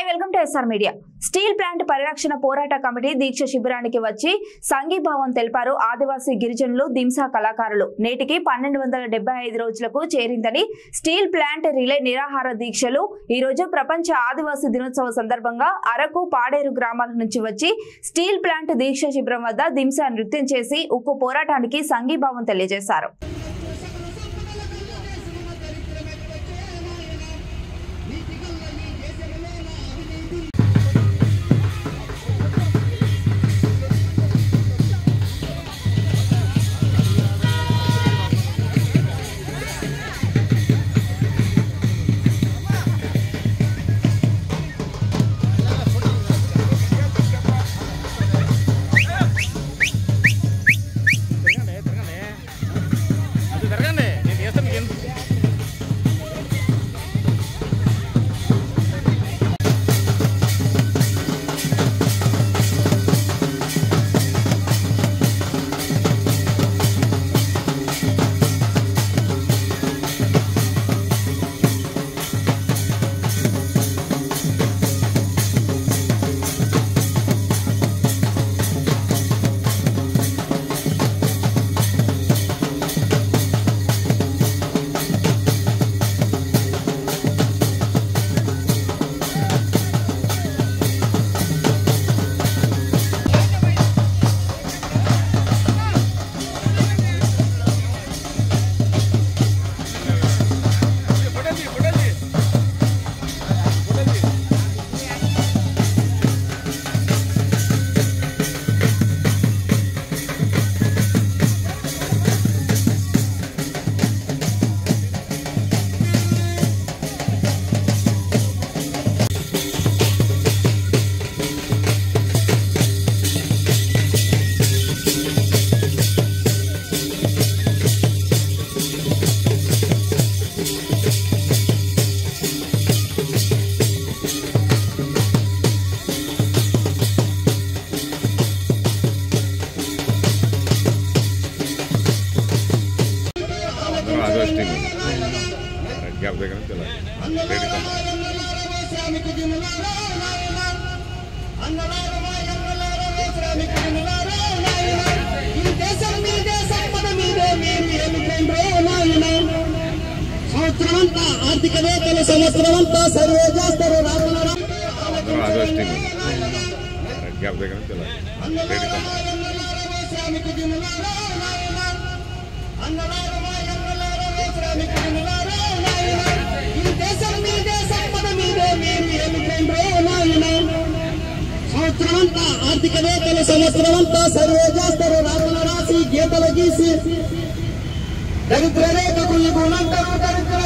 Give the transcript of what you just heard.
Hi welcome to SR media. Steel plant పరిరక్షణ పోరాట committee దీక్ష శిబిరానికి వచ్చి సంఘీభావం తెలిపారు ఆదివాసీ గిరిజనులు, దింసా కళాకారులు. నేటికి 1275 రోజులకు చేరిందని స్టీల్ ప్లాంట్ రిలే నిరాహార దీక్షలు ఈ రోజు ప్రపంచ ఆదివాసీ దినోత్సవ సందర్భంగా అరకు, పాడేరు గ్రామాల నుంచి వచ్చి స్టీల్ ప్లాంట్ దీక్ష శిబిరం వద్ద దింసా నృత్యం చేసి ఉక్కు పోరాటానికి సంఘీభావం తెలియజేశారు. ఆర్థికవేత్తలు సంవత్సరమంతా సర్వే చేస్తారు. ఆర్థికవేత్తలు సంవత్సరమంతా సర్వే చేస్తారు. రాతలు రాసి గీతలు గీసి దరిద్ర రేఖకు ఈ గుణంటారు. దరిద్ర